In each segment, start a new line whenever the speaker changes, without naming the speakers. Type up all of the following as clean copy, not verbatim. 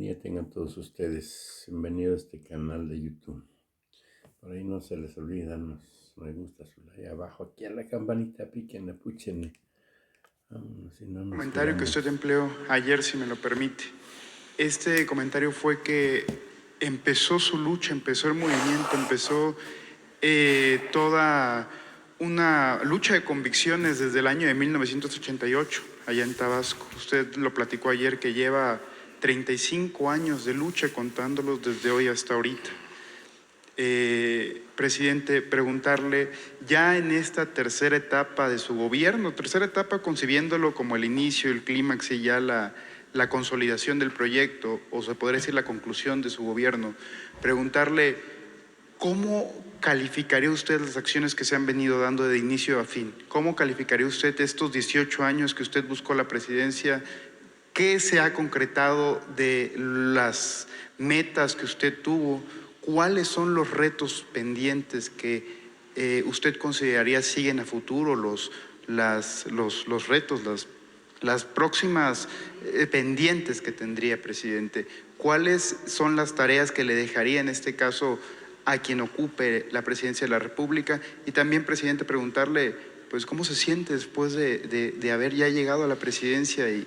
Ya tengan todos ustedes bienvenidos a este canal de YouTube. Por ahí no se les olvida, me gusta su like abajo, aquí a la campanita, píquenle, púchenle. Vámonos, si no nos
Comentario que
quedamos.
usted empleó ayer, si me lo permite. Este comentario fue que empezó su lucha, empezó el movimiento, empezó toda una lucha de convicciones desde el año de 1988, allá en Tabasco. Usted lo platicó ayer que lleva 35 años de lucha, contándolos desde hoy hasta ahorita. Presidente, preguntarle, ya en esta tercera etapa de su gobierno, tercera etapa concibiéndolo como el inicio, el clímax y ya la consolidación del proyecto, o se podría decir la conclusión de su gobierno, preguntarle, ¿cómo calificaría usted las acciones que se han venido dando de inicio a fin? ¿Cómo calificaría usted estos 18 años que usted buscó la presidencia? ¿Qué se ha concretado de las metas que usted tuvo? ¿Cuáles son los retos pendientes que usted consideraría siguen a futuro, los retos, las próximas pendientes que tendría, presidente? ¿Cuáles son las tareas que le dejaría en este caso a quien ocupe la presidencia de la República? Y también, presidente, preguntarle, pues, ¿cómo se siente después de haber ya llegado a la presidencia y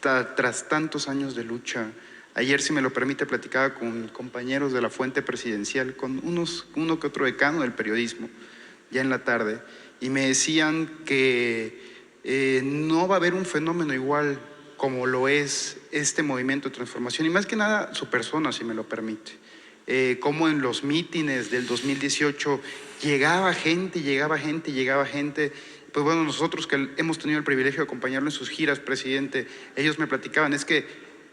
tras tantos años de lucha? Ayer, si me lo permite, platicaba con compañeros de la fuente presidencial, con uno que otro decano del periodismo, ya en la tarde, y me decían que no va a haber un fenómeno igual como lo es este movimiento de transformación, y más que nada su persona, si me lo permite. Como en los mítines del 2018 llegaba gente, llegaba gente, llegaba gente. Pues bueno, nosotros que hemos tenido el privilegio de acompañarlo en sus giras, presidente, ellos me platicaban, es que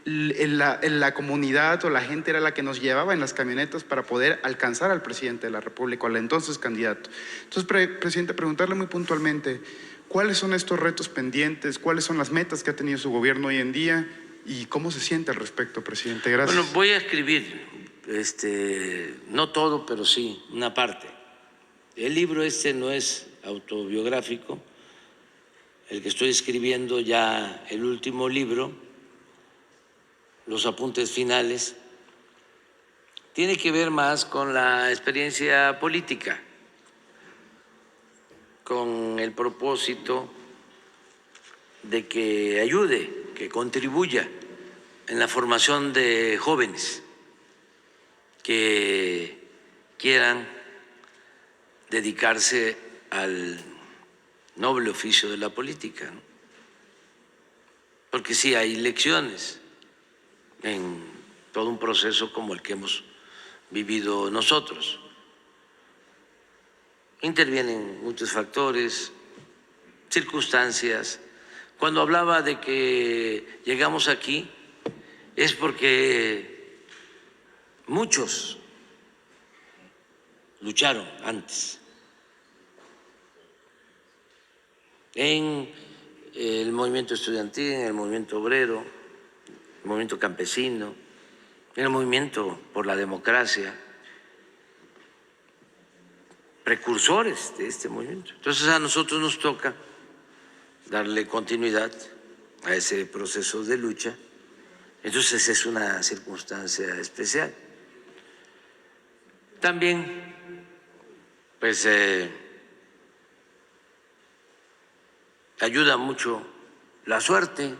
en la comunidad o la gente era la que nos llevaba en las camionetas para poder alcanzar al presidente de la República, al entonces candidato. Entonces, presidente, preguntarle muy puntualmente, ¿cuáles son estos retos pendientes? ¿Cuáles son las metas que ha tenido su gobierno hoy en día? ¿Y cómo se siente al respecto, presidente? Gracias.
Bueno, voy a escribir, no todo, pero sí, una parte. El libro no es autobiográfico, el que estoy escribiendo ya, el último libro, los apuntes finales, tiene que ver más con la experiencia política, con el propósito de que ayude, que contribuya en la formación de jóvenes que quieran dedicarse al noble oficio de la política, ¿no? Porque sí hay lecciones en todo un proceso como el que hemos vivido nosotros. Intervienen muchos factores, circunstancias. Cuando hablaba de que llegamos aquí es porque muchos lucharon antes en el movimiento estudiantil, en el movimiento obrero, el movimiento campesino, en el movimiento por la democracia, precursores de este movimiento. Entonces a nosotros nos toca darle continuidad a ese proceso de lucha. Entonces es una circunstancia especial. También, pues, ayuda mucho la suerte.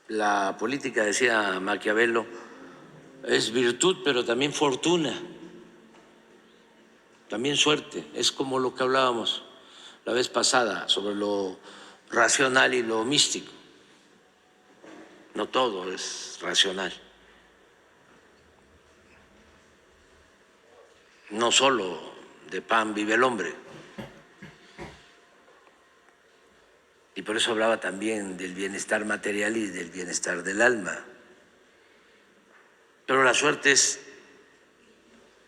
La política, decía Maquiavelo, es virtud, pero también fortuna, también suerte. Es como lo que hablábamos la vez pasada sobre lo racional y lo místico. No todo es racional. No solo de pan vive el hombre. Y por eso hablaba también del bienestar material y del bienestar del alma. Pero la suerte es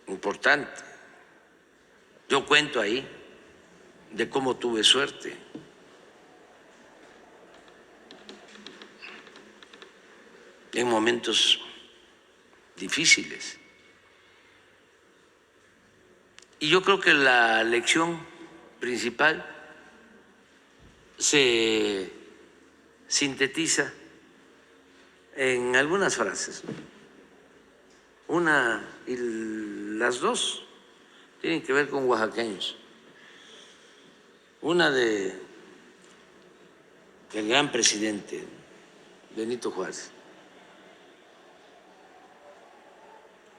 importante. Yo cuento ahí de cómo tuve suerte. En momentos difíciles. Y yo creo que la lección principal se sintetiza en algunas frases. Una y las dos tienen que ver con oaxaqueños. Una del gran presidente Benito Juárez,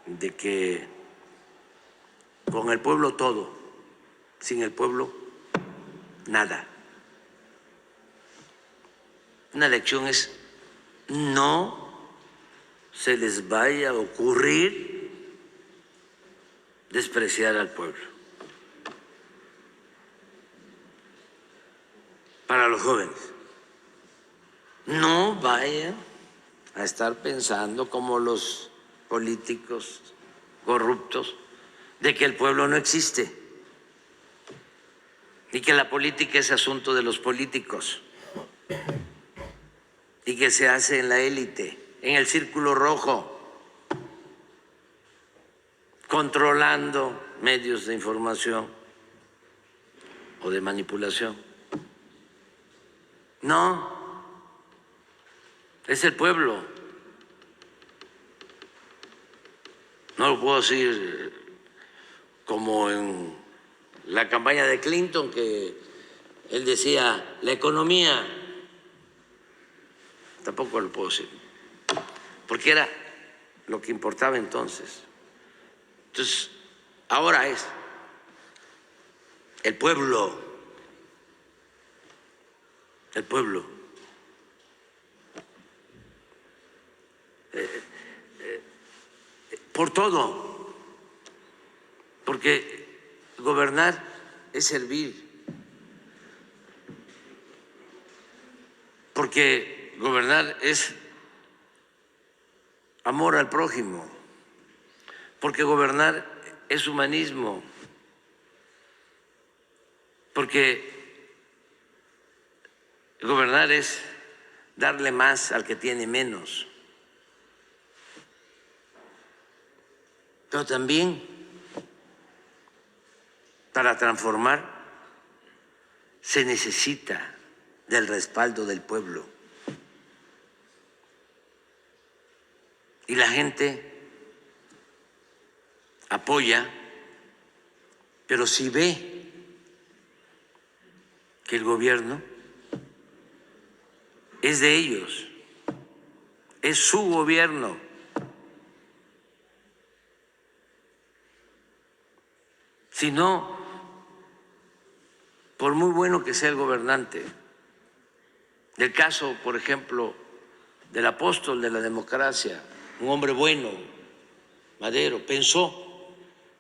de que con el pueblo todo, sin el pueblo nada. Una lección es: no se les vaya a ocurrir despreciar al pueblo. Para los jóvenes, no vayan a estar pensando como los políticos corruptos de que el pueblo no existe y que la política es asunto de los políticos y que se hace en la élite, en el círculo rojo, controlando medios de información o de manipulación. No, es el pueblo. No lo puedo decir como en la campaña de Clinton, que él decía la economía. Tampoco lo puedo decir, porque era lo que importaba entonces. Entonces, ahora es el pueblo, el pueblo. Por todo, porque gobernar es servir, porque gobernar es amor al prójimo, porque gobernar es humanismo, porque gobernar es darle más al que tiene menos. Pero también para transformar se necesita del respaldo del pueblo. Y la gente apoya, pero si ve que el gobierno es de ellos, es su gobierno, si no, por muy bueno que sea el gobernante, del caso, por ejemplo, del apóstol de la democracia, un hombre bueno, Madero, pensó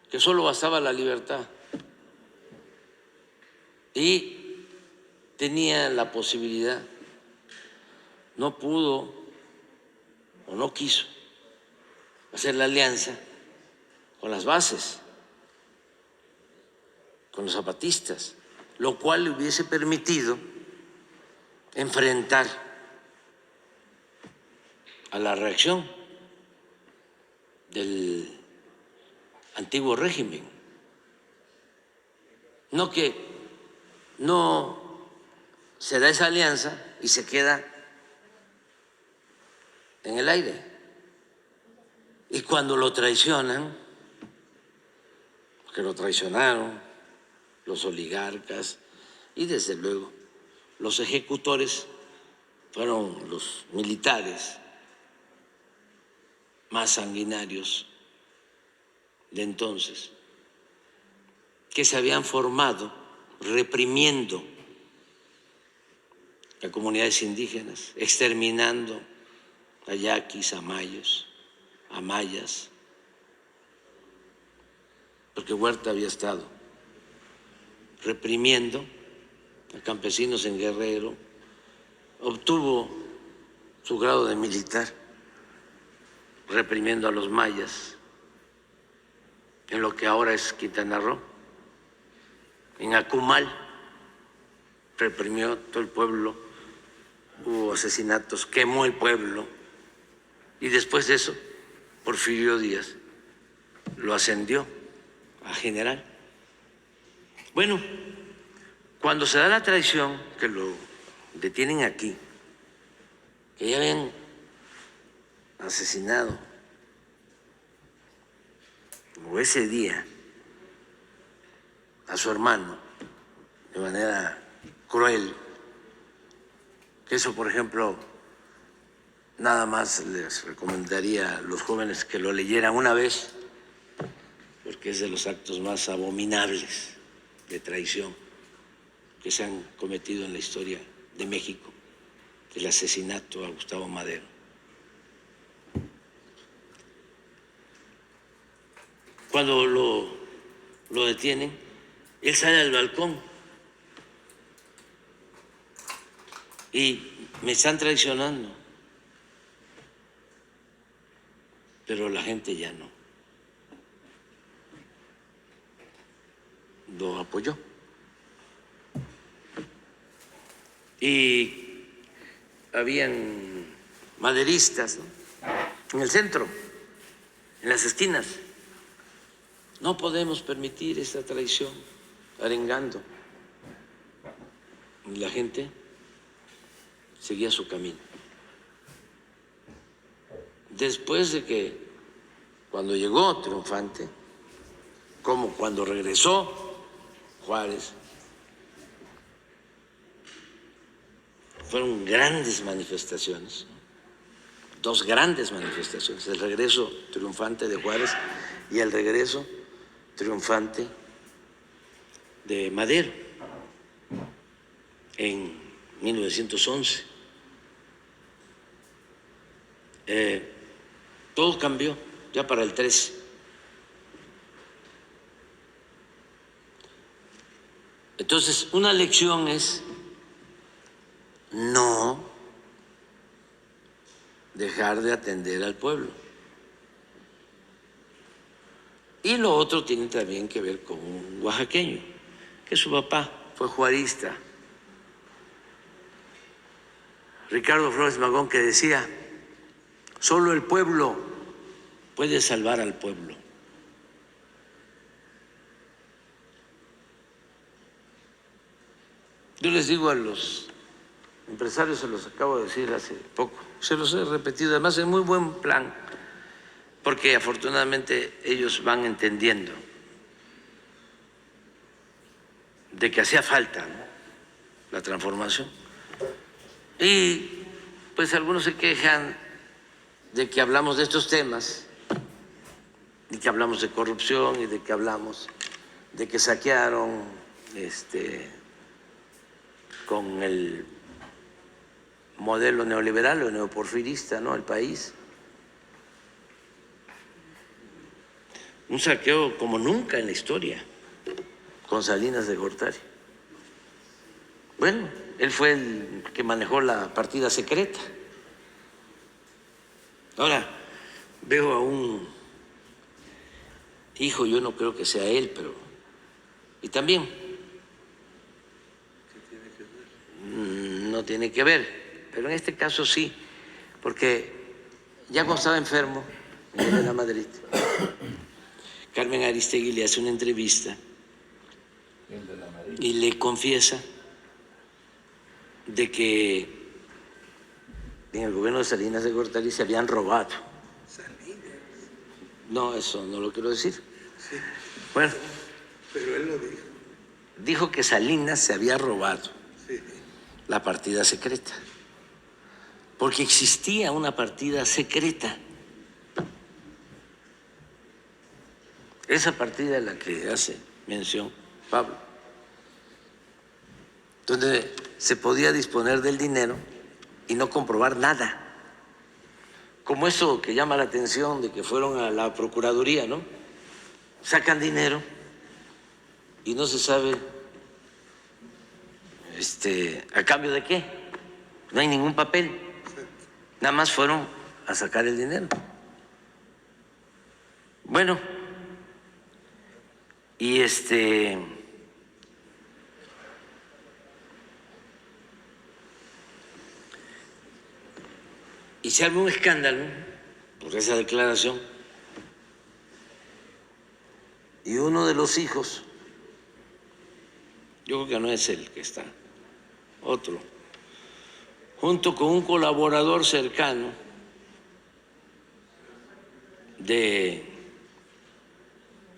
que solo bastaba la libertad y tenía la posibilidad, no pudo o no quiso hacer la alianza con las bases, con los zapatistas, lo cual le hubiese permitido enfrentar a la reacción del antiguo régimen. No que no se da esa alianza y se queda en el aire. Y cuando lo traicionan, que lo traicionaron los oligarcas y desde luego los ejecutores fueron los militares más sanguinarios de entonces, que se habían formado reprimiendo a comunidades indígenas, exterminando a yaquis, a mayas, porque Huerta había estado reprimiendo a campesinos en Guerrero, obtuvo su grado de militar reprimiendo a los mayas en lo que ahora es Quintana Roo. En Akumal reprimió todo el pueblo, hubo asesinatos, quemó el pueblo y después de eso Porfirio Díaz lo ascendió a general. Bueno, cuando se da la traición, que lo detienen aquí, que ya habían asesinado, o ese día, a su hermano de manera cruel, que eso, por ejemplo, nada más les recomendaría a los jóvenes que lo leyeran una vez, porque es de los actos más abominables de traición que se han cometido en la historia de México, el asesinato a Gustavo Madero. Cuando lo detienen, él sale al balcón y me están traicionando, pero la gente ya no lo apoyó. Y habían maderistas, ¿no?, en el centro, en las esquinas. No podemos permitir esta traición, arengando. Y la gente seguía su camino. Después de que, cuando llegó triunfante, como cuando regresó Juárez, fueron grandes manifestaciones, dos grandes manifestaciones, el regreso triunfante de Juárez y el regreso triunfante de Madero en 1911. Todo cambió ya para el 13. Entonces, una lección es no dejar de atender al pueblo. Y lo otro tiene también que ver con un oaxaqueño, que su papá fue juarista, Ricardo Flores Magón, que decía: solo el pueblo puede salvar al pueblo. Yo les digo a los empresarios, se los acabo de decir hace poco, se los he repetido, además en muy buen plan, porque afortunadamente ellos van entendiendo de que hacía falta, ¿no?, la transformación. Y pues algunos se quejan de que hablamos de estos temas, y que hablamos de corrupción, y de que hablamos de que saquearon con el modelo neoliberal o neoporfirista, ¿no?, el país. Un saqueo como nunca en la historia, con Salinas de Gortari. Bueno, él fue el que manejó la partida secreta. Ahora veo a un hijo, yo no creo que sea él, pero... Y también... no tiene que ver, pero en este caso sí, porque ya cuando estaba enfermo, en la Madrid, Carmen Aristegui le hace una entrevista y le confiesa de que en el gobierno de Salinas de Gortari se habían robado. No, eso no lo quiero decir.
Sí.
Bueno,
Pero él lo dijo.
dijo que Salinas se había robado
Sí.
la partida secreta, porque existía una partida secreta. Esa partida es la que hace mención Pablo, donde se podía disponer del dinero y no comprobar nada. Como eso que llama la atención de que fueron a la Procuraduría, ¿no? Sacan dinero y no se sabe ¿a cambio de qué? No hay ningún papel. Nada más fueron a sacar el dinero. Bueno, y y se arma un escándalo por esa declaración. Y uno de los hijos, yo creo que no es el que está, otro, junto con un colaborador cercano de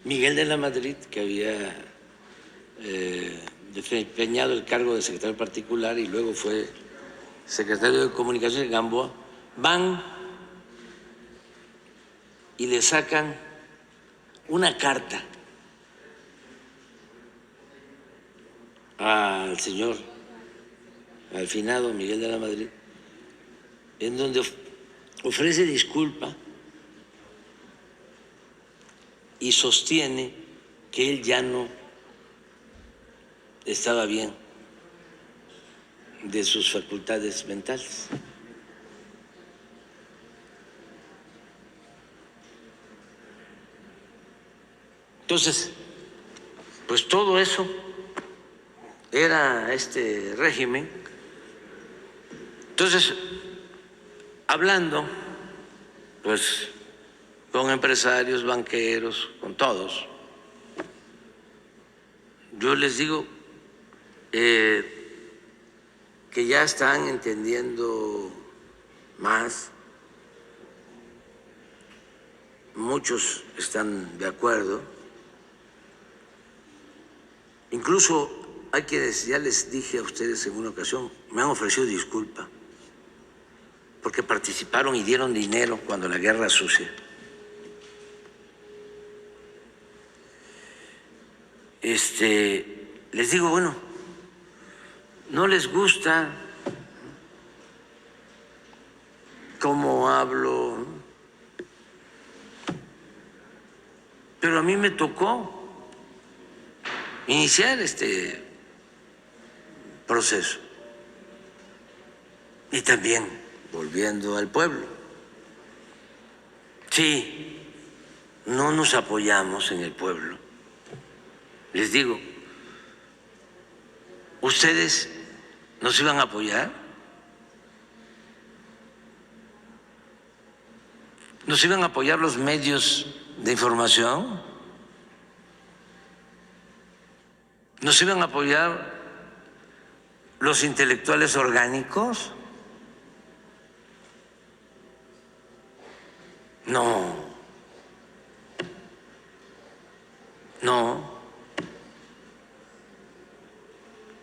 Miguel de la Madrid, que había desempeñado el cargo de secretario particular y luego fue secretario de Comunicaciones de Gamboa, van y le sacan una carta al señor, al finado Miguel de la Madrid, en donde ofrece disculpa y sostiene que él ya no estaba bien de sus facultades mentales. Entonces, pues todo eso era este régimen. Entonces, hablando pues con empresarios, banqueros, con todos, yo les digo que ya están entendiendo más, muchos están de acuerdo, incluso hay quienes, ya les dije a ustedes en una ocasión, me han ofrecido disculpa porque participaron y dieron dinero cuando la guerra sucia. Les digo, bueno, no les gusta cómo hablo, pero a mí me tocó iniciar este proceso. Y también, volviendo al pueblo, sí, no nos apoyamos en el pueblo. Les digo, ¿ustedes nos iban a apoyar? ¿Nos iban a apoyar los medios de información? ¿Nos iban a apoyar los intelectuales orgánicos? No, no.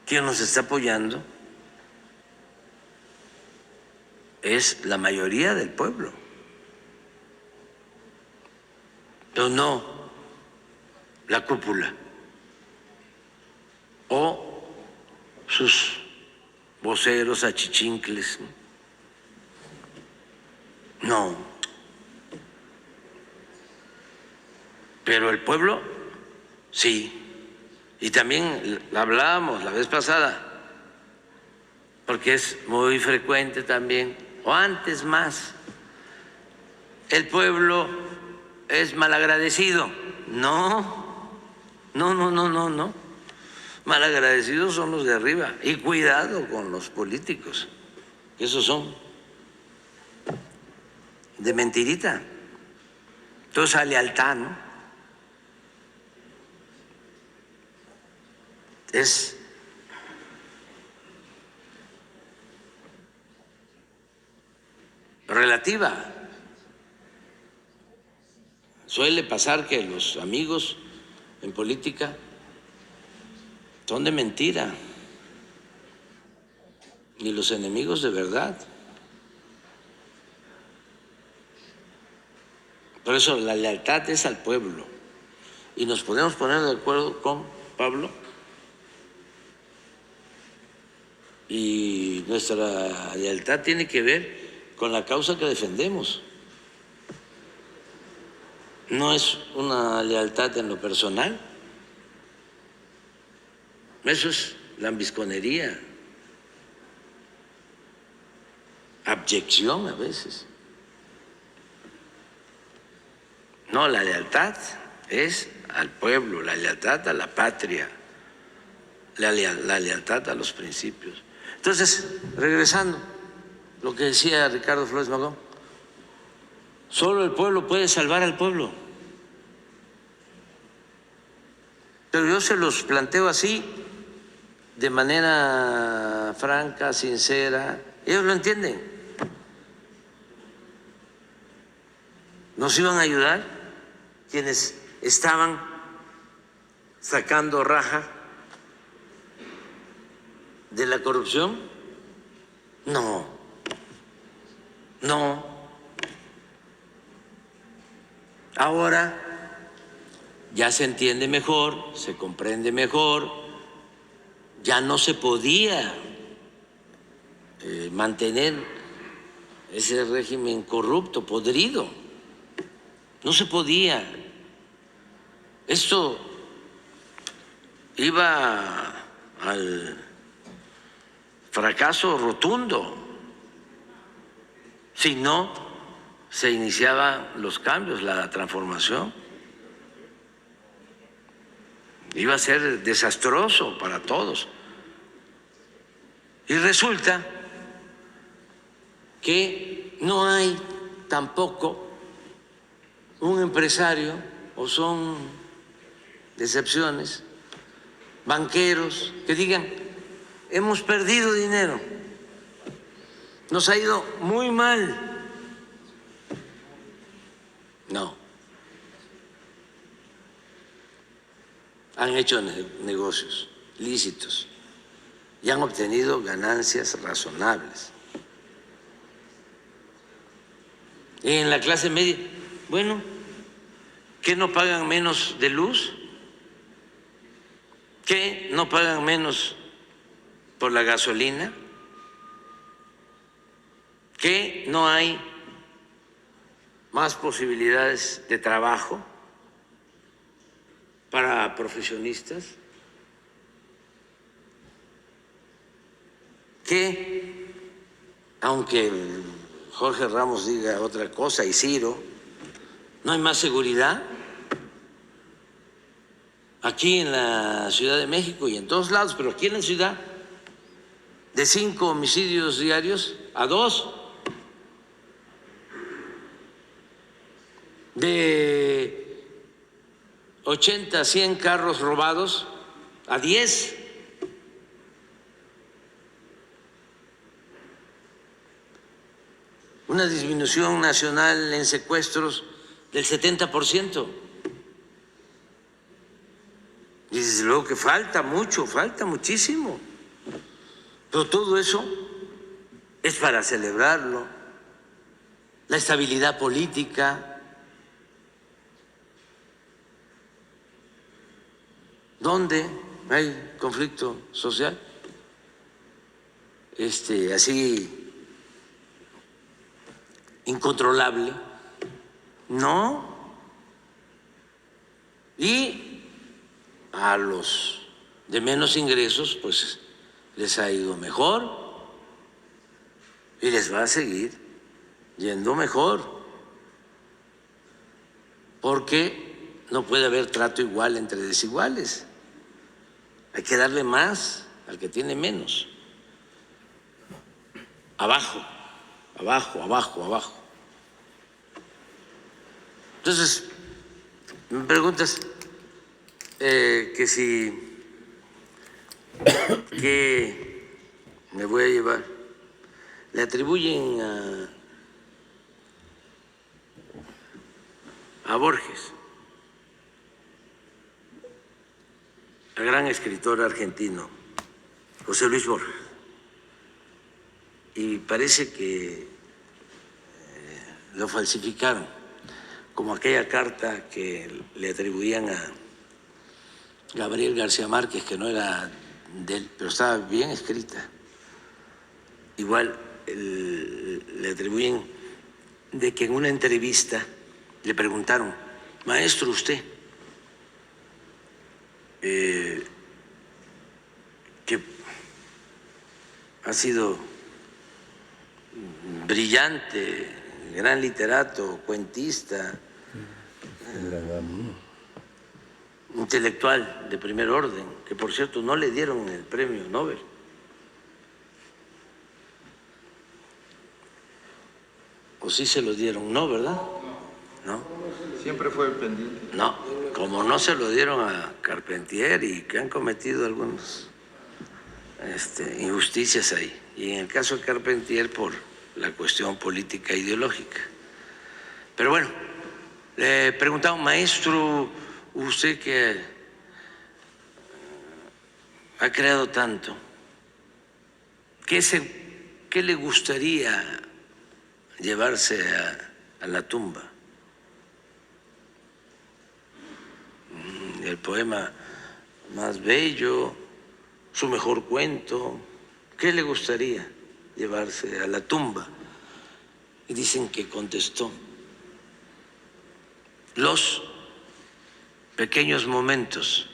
¿Quién nos está apoyando? Es la mayoría del pueblo, pero no la cúpula o sus voceros achichincles. No. Pero el pueblo, sí. Y también hablábamos la vez pasada, porque es muy frecuente también, o antes más, el pueblo es malagradecido. No, no, no, no, no, no. Malagradecidos son los de arriba. Y cuidado con los políticos, que esos son de mentirita. Entonces, a lealtad, ¿no? Es relativa. Suele pasar que los amigos en política son de mentira y los enemigos de verdad. Por eso la lealtad es al pueblo. Y nos podemos poner de acuerdo con Pablo. Y nuestra lealtad tiene que ver con la causa que defendemos. No es una lealtad en lo personal. Eso es lambisconería, abyección a veces. No, la lealtad es al pueblo, la lealtad a la patria, la lealtad a los principios. Entonces, regresando, lo que decía Ricardo Flores Magón, solo el pueblo puede salvar al pueblo. Pero yo se los planteo así, de manera franca, sincera, Ellos lo entienden. Nos iban a ayudar quienes estaban sacando raja de la corrupción. No, no. Ahora ya se entiende mejor, se comprende mejor, ya no se podía mantener ese régimen corrupto, podrido, no se podía. Esto iba al fracaso rotundo si no se iniciaban los cambios, la transformación. Iba a ser desastroso para todos. Y resulta que no hay tampoco un empresario, o son excepciones, banqueros, que digan, hemos perdido dinero, nos ha ido muy mal. No. Han hecho negocios lícitos y han obtenido ganancias razonables. En la clase media, bueno, ¿qué no pagan menos de luz? ¿Qué no pagan menos por la gasolina? ¿Qué no hay más posibilidades de trabajo para profesionistas? Que aunque Jorge Ramos diga otra cosa y Ciro, no hay más seguridad aquí en la Ciudad de México y en todos lados, pero aquí en la ciudad, de 5 homicidios diarios a 2, de 80 a 100 carros robados a 10. Una disminución nacional en secuestros del 70%. Y desde luego que falta mucho, falta muchísimo. Pero todo eso es para celebrarlo. La estabilidad política. ¿Dónde hay conflicto social? Así incontrolable. No. Y a los de menos ingresos, pues les ha ido mejor y les va a seguir yendo mejor, porque no puede haber trato igual entre desiguales. Hay que darle más al que tiene menos. Abajo, abajo, abajo, abajo. Entonces, me preguntas que si, ¿qué me voy a llevar? Le atribuyen a Borges, al gran escritor argentino, José Luis Borges, y parece que lo falsificaron, como aquella carta que le atribuían a Gabriel García Márquez, que no era de él, pero estaba bien escrita. Igual le atribuyen de que en una entrevista le preguntaron, maestro, usted, que ha sido brillante, gran literato, cuentista, intelectual de primer orden, que por cierto no le dieron el premio Nobel. ¿O sí se lo dieron? No, ¿verdad? No.
Siempre fue pendiente.
No, como no se lo dieron a Carpentier y que han cometido algunos injusticias ahí. Y en el caso de Carpentier, por la cuestión política e ideológica. Pero bueno, le preguntaba a un maestro, usted que ha creado tanto, ¿qué le gustaría llevarse a la tumba? El poema más bello, su mejor cuento, ¿qué le gustaría llevarse a la tumba? Y dicen que contestó: los pequeños momentos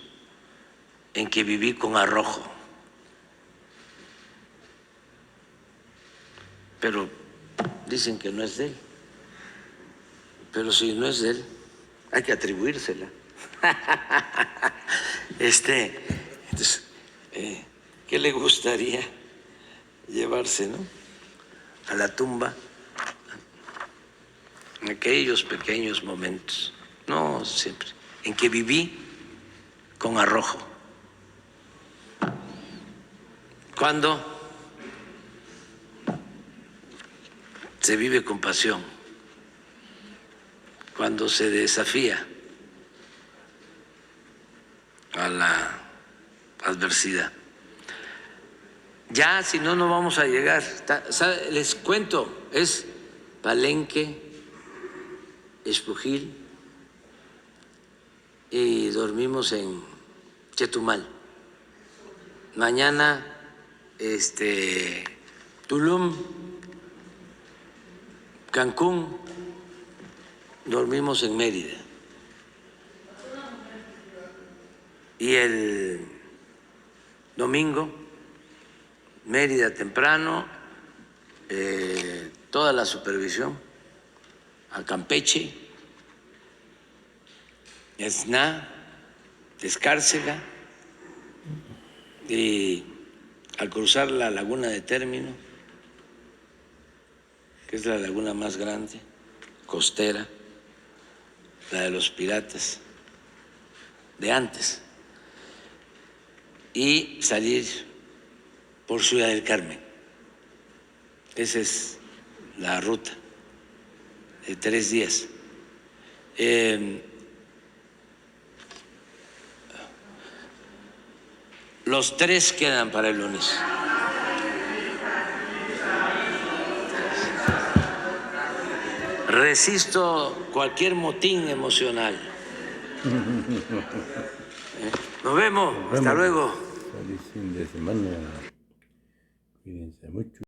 en que viví con arrojo. Pero dicen que no es de él. Pero si no es de él, hay que atribuírsela. Entonces, ¿qué le gustaría llevarse, no?, a la tumba? Aquellos pequeños momentos, no siempre, en que viví con arrojo. Cuando se vive con pasión, cuando se desafía a la adversidad. Ya, si no, no vamos a llegar. Les cuento, es Palenque, Espujil, y dormimos en Chetumal. Mañana, Tulum, Cancún, dormimos en Mérida. Y el domingo, Mérida temprano, toda la supervisión a Campeche, Esná, Escárcega, y al cruzar la laguna de Término, que es la laguna más grande, costera, la de los piratas de antes, y salir por Ciudad del Carmen. Esa es la ruta de 3 días. Los 3 quedan para el lunes. Resisto cualquier motín emocional. Nos vemos. Hasta luego.
Feliz fin de semana. Cuídense mucho.